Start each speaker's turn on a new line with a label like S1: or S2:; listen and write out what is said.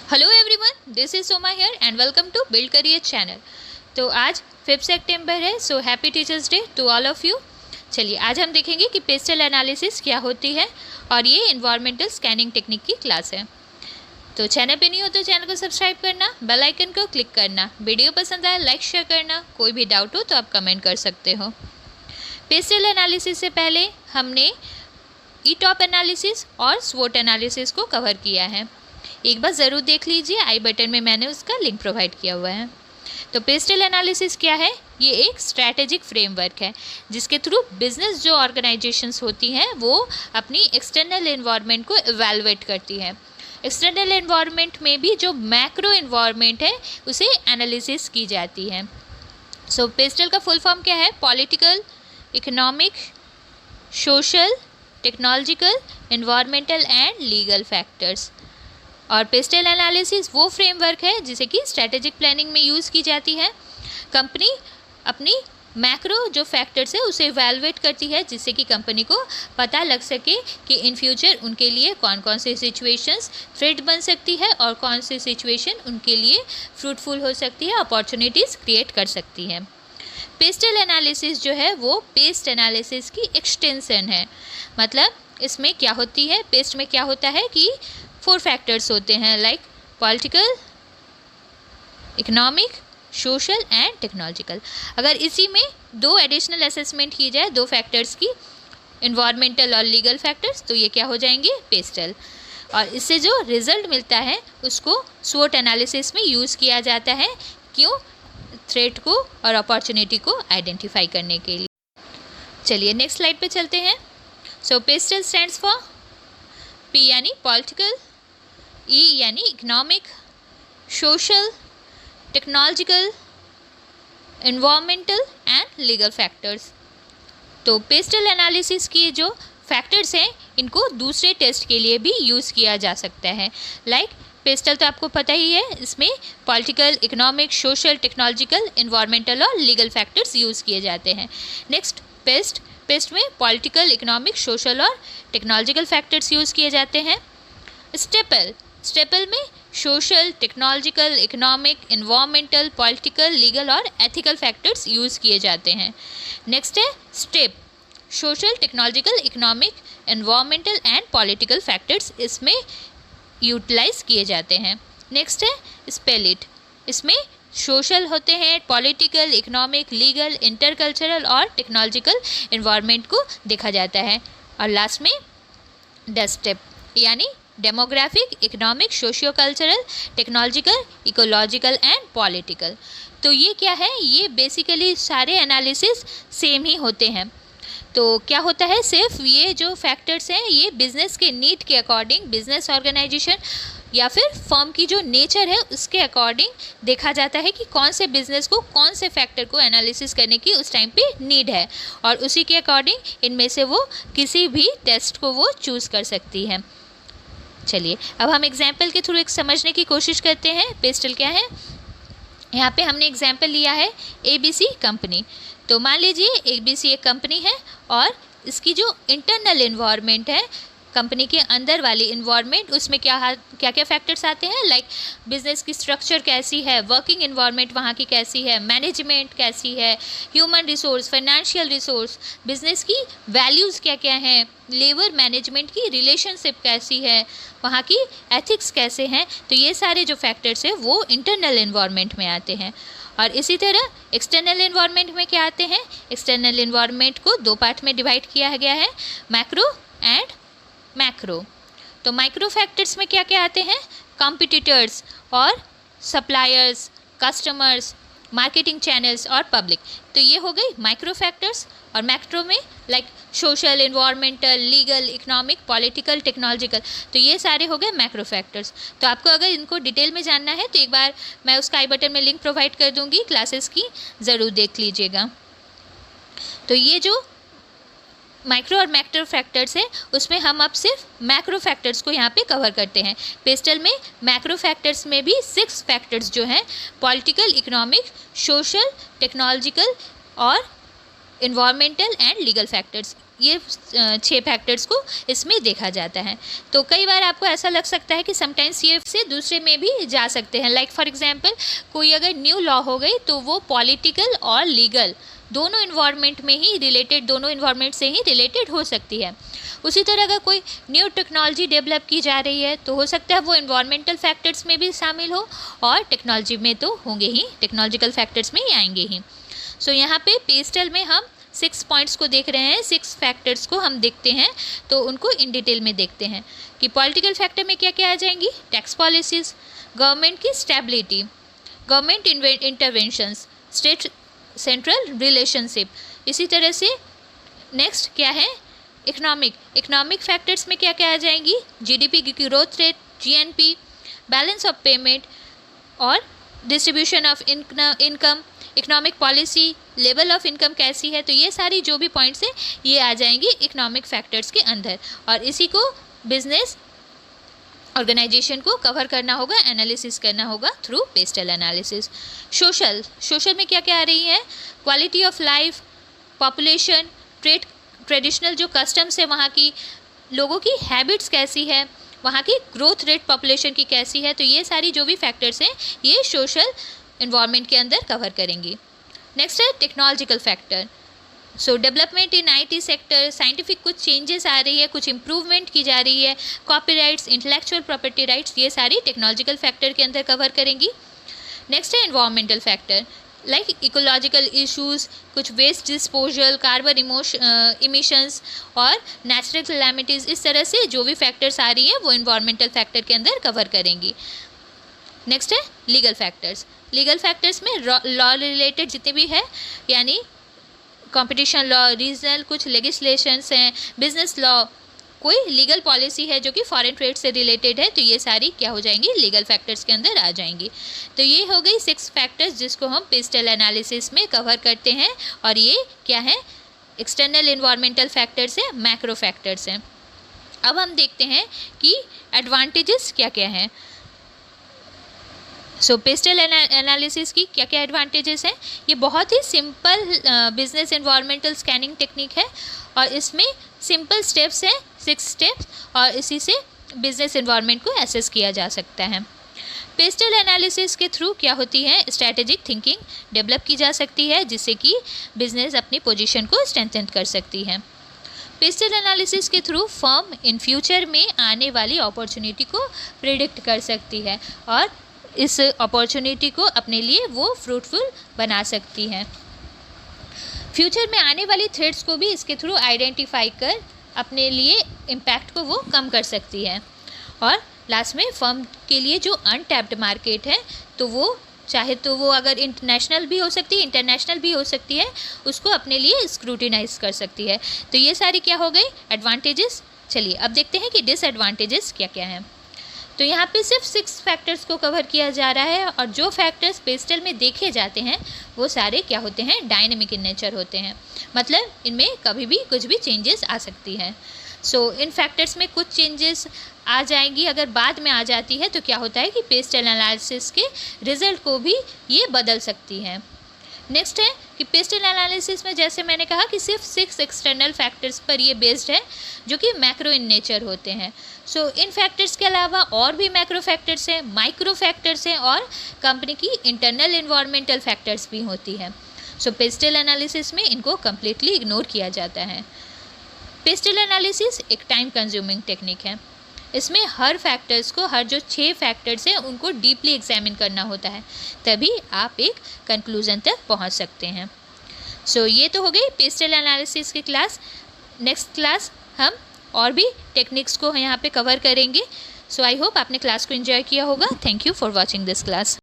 S1: Hello everyone, this is Soma here and welcome to Build Career channel. तो आज 5 सितंबर है, so happy teachers day to all of you. चलिए आज हम देखेंगे कि पेस्टल एनालिसिस क्या होती है और ये इन्वायरमेंटल स्कैनिंग टेक्निक की क्लास है। तो चैनल पे नहीं हो तो चैनल को सब्सक्राइब करना, बेल आइकन को क्लिक करना, वीडियो पसंद आए लाइक शेयर करना, कोई भी डाउट हो तो आप कमेंट कर सकते हो। पेस्टल एनालिसिस से पहले हमने ई-टॉप एनालिसिस और स्वोट एनालिसिस को कवर किया है, एक बार ज़रूर देख लीजिए, आई बटन में मैंने उसका लिंक प्रोवाइड किया हुआ है। तो पेस्टल एनालिसिस क्या है? ये एक स्ट्रैटेजिक फ्रेमवर्क है जिसके थ्रू बिजनेस जो ऑर्गेनाइजेशंस होती हैं वो अपनी एक्सटर्नल एनवायरनमेंट को इवैल्यूएट करती है। एक्सटर्नल एनवायरनमेंट में भी जो मैक्रो एनवायरनमेंट है उसे एनालिसिस की जाती है। सो पेस्टल का फुल फॉर्म क्या है? Political, economic, social, technological, environmental and legal factors. और पेस्टल एनालिसिस वो फ्रेमवर्क है जिसे कि स्ट्रैटेजिक प्लानिंग में यूज़ की जाती है। कंपनी अपनी मैक्रो जो फैक्टर्स है उसे इवैल्यूएट करती है जिससे कि कंपनी को पता लग सके कि इन फ्यूचर उनके लिए कौन कौन से सिचुएशंस थ्रेट बन सकती है और कौन सी सिचुएशन उनके लिए फ्रूटफुल हो सकती है, अपॉर्चुनिटीज़ क्रिएट कर सकती है। पेस्टल एनालिसिस जो है वो पेस्ट एनालिसिस की एक्सटेंशन है। मतलब इसमें क्या होती है, पेस्ट में क्या होता है कि 4 फैक्टर्स होते हैं, like political, economic, social and technological. अगर इसी में 2 एडिशनल असेसमेंट की जाए 2 फैक्टर्स की, इन्वायरमेंटल और लीगल फैक्टर्स, तो ये क्या हो जाएंगे? पेस्टल। और इससे जो रिजल्ट मिलता है उसको स्वोट एनालिसिस में यूज़ किया जाता है। क्यों? थ्रेट को और अपॉर्चुनिटी को आइडेंटिफाई करने के लिए। चलिए नेक्स्ट स्लाइड पे चलते हैं। सो पेस्टल स्टैंड्स फॉर पी यानी पॉलिटिकल, ई यानी economic, social, technological, environmental and legal factors. तो पेस्टल एनालिसिस की जो फैक्टर्स हैं इनको दूसरे टेस्ट के लिए भी यूज़ किया जा सकता है। लाइक पेस्टल तो आपको पता ही है, इसमें political, economic, social, technological, environmental और लीगल फैक्टर्स यूज़ किए जाते हैं। नेक्स्ट पेस्ट में पॉलिटिकल, इकोनॉमिक, सोशल और टेक्नोलॉजिकल फैक्टर्स यूज़ किए जाते हैं। स्टेपल में social, technological, economic, environmental, political, legal और एथिकल फैक्टर्स यूज़ किए जाते हैं। नेक्स्ट है step, social, technological, economic, environmental and political factors इसमें यूटिलाइज किए जाते हैं। नेक्स्ट है स्पेलिट, इसमें सोशल होते हैं, पॉलिटिकल, इकोनॉमिक, लीगल, इंटरकल्चरल और टेक्नोलॉजिकल एनवायरनमेंट को देखा जाता है। और लास्ट में डेस्टेप यानी demographic, economic, socio cultural, technological, ecological and political. तो ये क्या है? ये बेसिकली सारे एनालिसिस सेम ही होते हैं। तो क्या होता है, सिर्फ ये जो फैक्टर्स हैं ये बिज़नेस के नीड के अकॉर्डिंग, बिज़नेस ऑर्गेनाइजेशन या फिर फर्म की जो नेचर है उसके अकॉर्डिंग देखा जाता है कि कौन से बिज़नेस को कौन से फैक्टर को एनालिसिस करने की उस टाइम पे नीड है, और उसी के अकॉर्डिंग इनमें से वो किसी भी टेस्ट को वो चूज़ कर सकती है। चलिए अब हम एग्जाम्पल के थ्रू एक समझने की कोशिश करते हैं पेस्टल क्या है। यहाँ पे हमने एग्जाम्पल लिया है ABC कंपनी। तो मान लीजिए ABC एक कंपनी है और इसकी जो इंटरनल इन्वायरमेंट है, कंपनी के अंदर वाली इन्वायरमेंट, उसमें क्या क्या फैक्टर्स आते हैं, लाइक बिजनेस की स्ट्रक्चर कैसी है, वर्किंग इन्वायरमेंट वहाँ की कैसी है, मैनेजमेंट कैसी है, human resource, financial resource, business की वैल्यूज़ क्या क्या हैं, लेबर मैनेजमेंट की रिलेशनशिप कैसी है, वहाँ की एथिक्स कैसे हैं। तो ये सारे जो फैक्टर्स हैं वो इंटरनल इन्वायरमेंट में आते हैं। और इसी तरह एक्सटर्नल इन्वायरमेंट में क्या आते हैं? एक्सटर्नल इन्वायरमेंट को 2 पार्ट में डिवाइड किया गया है, मैक्रो एंड मैक्रो। तो माइक्रो फैक्टर्स में क्या क्या आते हैं? कॉम्पिटिटर्स और सप्लायर्स, कस्टमर्स, मार्केटिंग चैनल्स और पब्लिक। तो ये हो गई माइक्रो फैक्टर्स। और मैक्रो में like social, environmental, legal, economic, political, technological. तो ये सारे हो गए मैक्रो फैक्टर्स। तो आपको अगर इनको डिटेल में जानना है तो एक बार मैं उसका आई बटन में लिंक प्रोवाइड कर दूँगी क्लासेस की, ज़रूर देख लीजिएगा। तो ये जो माइक्रो और मैक्रो फैक्टर्स है उसमें हम अब सिर्फ मैक्रो फैक्टर्स को यहाँ पे कवर करते हैं। पेस्टल में मैक्रो फैक्टर्स में भी 6 फैक्टर्स जो हैं, पॉलिटिकल, इकोनॉमिक, सोशल, टेक्नोलॉजिकल और इन्वायरमेंटल एंड लीगल फैक्टर्स, ये 6 फैक्टर्स को इसमें देखा जाता है। तो कई बार आपको ऐसा लग सकता है कि समटाइम्स ये से दूसरे में भी जा सकते हैं। लाइक फॉर एग्जांपल कोई अगर न्यू लॉ हो गई तो वो पॉलिटिकल और लीगल दोनों इन्वायरमेंट में ही रिलेटेड, दोनों इन्वायरमेंट से ही रिलेटेड हो सकती है। उसी तरह अगर कोई न्यू टेक्नोलॉजी डेवलप की जा रही है तो हो सकता है वो इन्वायरमेंटल फैक्टर्स में भी शामिल हो, और टेक्नोलॉजी में तो होंगे ही, टेक्नोलॉजिकल फैक्टर्स में ही आएंगे ही। सो यहाँ पे पेस्टल में हम 6 पॉइंट्स को देख रहे हैं, 6 फैक्टर्स को हम देखते हैं, तो उनको इन डिटेल में देखते हैं कि पॉलिटिकल फैक्टर में क्या क्या आ जाएंगी। टैक्स पॉलिसीज़, गवर्नमेंट की stability, government interventions, state central relationship. इसी तरह से नेक्स्ट क्या है, इकोनॉमिक फैक्टर्स में क्या क्या आ जाएंगी, जीडीपी की growth rate, GNP, balance of payment और distribution of income, economic policy, level of income कैसी है। तो ये सारी जो भी पॉइंट्स हैं ये आ जाएंगी इकोनॉमिक फैक्टर्स के अंदर, और इसी को बिजनेस ऑर्गेनाइजेशन को कवर करना होगा, एनालिसिस करना होगा थ्रू पेस्टल एनालिसिस। सोशल में क्या क्या आ रही है, quality of life, population, traditional जो कस्टम्स है वहाँ की, लोगों की हैबिट्स कैसी है, वहाँ की ग्रोथ रेट पॉपुलेशन की कैसी है। तो ये सारी जो भी फैक्टर्स हैं ये सोशल इन्वायरमेंट के अंदर कवर करेंगी। नेक्स्ट है technological factor. So development in IT sector, scientific कुछ चेंजेस आ रही है, कुछ इम्प्रूवमेंट की जा रही है, कॉपीराइट्स, इंटेलेक्चुअल प्रॉपर्टी राइट्स, ये सारी टेक्नोलॉजिकल फैक्टर के अंदर कवर करेंगी। नेक्स्ट है environmental factor, like ecological issues, कुछ वेस्ट डिस्पोजल, कार्बन इमिशंस और नेचुरल कैलामिटीज़, इस तरह से जो भी फैक्टर्स आ रही हैं वो एनवायरमेंटल फैक्टर के अंदर कवर करेंगी। नेक्स्ट है लीगल फैक्टर्स में लॉ रिलेटेड जितने भी है, यानी कंपटीशन लॉ, रीजनल कुछ लेजिस्लेशंस हैं, बिजनेस लॉ, कोई लीगल पॉलिसी है जो कि फॉरेन ट्रेड से रिलेटेड है, तो ये सारी क्या हो जाएंगी, लीगल फैक्टर्स के अंदर आ जाएंगी। तो ये हो गई 6 फैक्टर्स जिसको हम पेस्टल एनालिसिस में कवर करते हैं, और ये क्या है, एक्सटर्नल इन्वायरमेंटल फैक्टर्स है, मैक्रो फैक्टर्स हैं। अब हम देखते हैं कि एडवांटेजेस क्या क्या हैं। सो पेस्टल एनालिसिस की क्या क्या एडवांटेजेस हैं, ये बहुत ही simple business environmental scanning technique है, और इसमें सिंपल स्टेप्स हैं, 6 स्टेप्स, और इसी से बिजनेस एनवायरनमेंट को एसेस किया जा सकता है। पेस्टल एनालिसिस के थ्रू क्या होती है, स्ट्रैटेजिक थिंकिंग डेवलप की जा सकती है, जिससे कि बिजनेस अपनी पोजीशन को स्ट्रेंथन कर सकती है। पेस्टल एनालिसिस के थ्रू फर्म इन फ्यूचर में आने वाली अपॉर्चुनिटी को प्रिडिक्ट कर सकती है, और इस अपॉर्चुनिटी को अपने लिए वो फ्रूटफुल बना सकती है। फ्यूचर में आने वाली थ्रेट्स को भी इसके थ्रू आइडेंटिफाई कर अपने लिए इम्पैक्ट को वो कम कर सकती है। और लास्ट में फर्म के लिए जो अनटैप्ड मार्केट है, तो वो चाहे तो वो अगर इंटरनेशनल भी हो सकती है, इंटरनेशनल भी हो सकती है, उसको अपने लिए स्क्रूटिनाइज कर सकती है। तो ये सारी क्या हो गई एडवांटेजेस। चलिए अब देखते हैं कि डिसएडवांटेजेस क्या क्या हैं। तो यहाँ पे सिर्फ 6 फैक्टर्स को कवर किया जा रहा है, और जो फैक्टर्स पेस्टल में देखे जाते हैं वो सारे क्या होते हैं, डायनेमिक इन नेचर होते हैं, मतलब इनमें कभी भी कुछ भी चेंजेस आ सकती है। सो इन फैक्टर्स में कुछ चेंजेस आ जाएंगी, अगर बाद में आ जाती है तो क्या होता है कि पेस्टल एनालिसिस के रिजल्ट को भी ये बदल सकती है। नेक्स्ट है कि पेस्टल एनालिसिस में जैसे मैंने कहा कि सिर्फ 6 एक्सटर्नल फैक्टर्स पर ये बेस्ड है, जो कि मैक्रो इन नेचर होते हैं। सो इन फैक्टर्स के अलावा और भी मैक्रो फैक्टर्स हैं, माइक्रो फैक्टर्स हैं, और कंपनी की इंटरनल इन्वायरमेंटल फैक्टर्स भी होती है। सो पेस्टल एनालिसिस में इनको कम्प्लीटली इग्नोर किया जाता है। पेस्टल एनालिसिस एक टाइम कंज्यूमिंग टेक्निक है, इसमें हर फैक्टर्स को, हर जो 6 फैक्टर्स हैं उनको डीपली एग्जामिन करना होता है, तभी आप एक कंक्लूजन तक पहुंच सकते हैं। सो ये तो हो गई पेस्टल एनालिसिस की क्लास। नेक्स्ट क्लास हम और भी टेक्निक्स को यहाँ पे कवर करेंगे। सो आई होप आपने क्लास को एंजॉय किया होगा। Thank you for watching this class.